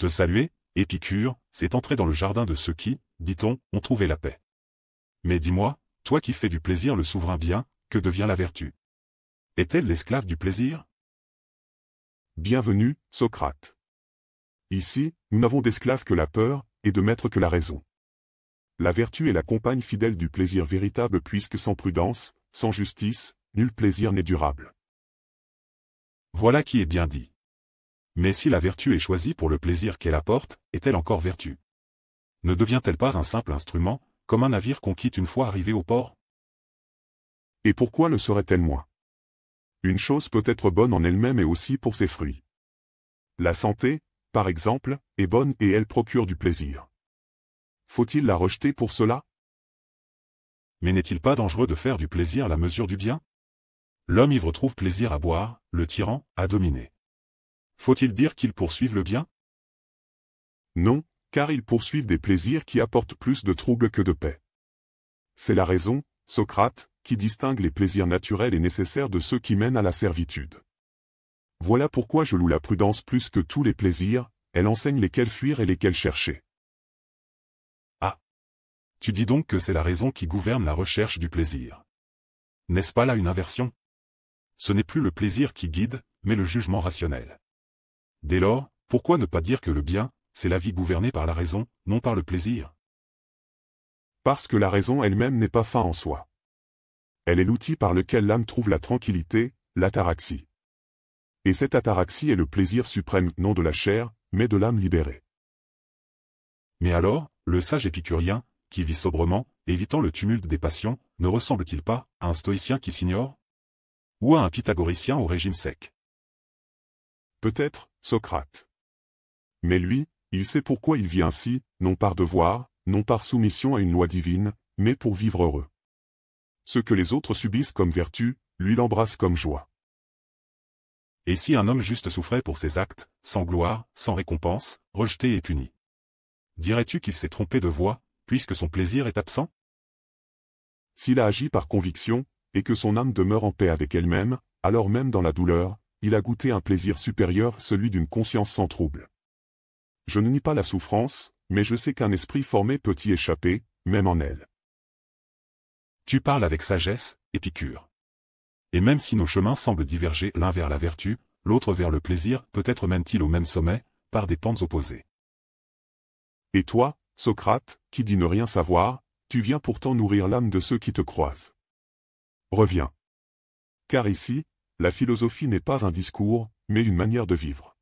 Te saluer, Épicure, c'est entrer dans le jardin de ceux qui, dit-on, ont trouvé la paix. Mais dis-moi, toi qui fais du plaisir le souverain bien, que devient la vertu? Est-elle l'esclave du plaisir? Bienvenue, Socrate. Ici, nous n'avons d'esclave que la peur, et de maître que la raison. La vertu est la compagne fidèle du plaisir véritable puisque sans prudence, sans justice, nul plaisir n'est durable. Voilà qui est bien dit. Mais si la vertu est choisie pour le plaisir qu'elle apporte, est-elle encore vertu? Ne devient-elle pas un simple instrument, comme un navire qu'on quitte une fois arrivé au port? Et pourquoi le serait-elle moins? Une chose peut être bonne en elle-même et aussi pour ses fruits. La santé, par exemple, est bonne et elle procure du plaisir. Faut-il la rejeter pour cela? Mais n'est-il pas dangereux de faire du plaisir la mesure du bien? L'homme ivre trouve plaisir à boire, le tyran, à dominer. Faut-il dire qu'ils poursuivent le bien? Non, car ils poursuivent des plaisirs qui apportent plus de troubles que de paix. C'est la raison, Socrate, qui distingue les plaisirs naturels et nécessaires de ceux qui mènent à la servitude. Voilà pourquoi je loue la prudence plus que tous les plaisirs, elle enseigne lesquels fuir et lesquels chercher. Ah! Tu dis donc que c'est la raison qui gouverne la recherche du plaisir. N'est-ce pas là une inversion? Ce n'est plus le plaisir qui guide, mais le jugement rationnel. Dès lors, pourquoi ne pas dire que le bien, c'est la vie gouvernée par la raison, non par le plaisir? Parce que la raison elle-même n'est pas fin en soi. Elle est l'outil par lequel l'âme trouve la tranquillité, l'ataraxie. Et cette ataraxie est le plaisir suprême non de la chair, mais de l'âme libérée. Mais alors, le sage épicurien, qui vit sobrement, évitant le tumulte des passions, ne ressemble-t-il pas à un stoïcien qui s'ignore? Ou à un pythagoricien au régime sec? Peut-être, Socrate. Mais lui, il sait pourquoi il vit ainsi, non par devoir, non par soumission à une loi divine, mais pour vivre heureux. Ce que les autres subissent comme vertu, lui l'embrasse comme joie. Et si un homme juste souffrait pour ses actes, sans gloire, sans récompense, rejeté et puni? Dirais-tu qu'il s'est trompé de voie, puisque son plaisir est absent? S'il a agi par conviction, et que son âme demeure en paix avec elle-même, alors même dans la douleur, il a goûté un plaisir supérieur, celui d'une conscience sans trouble. Je ne nie pas la souffrance, mais je sais qu'un esprit formé peut y échapper, même en elle. Tu parles avec sagesse, Épicure. Et même si nos chemins semblent diverger l'un vers la vertu, l'autre vers le plaisir, peut-être mènent-ils au même sommet, par des pentes opposées. Et toi, Socrate, qui dis ne rien savoir, tu viens pourtant nourrir l'âme de ceux qui te croisent. Reviens. Car ici, la philosophie n'est pas un discours, mais une manière de vivre.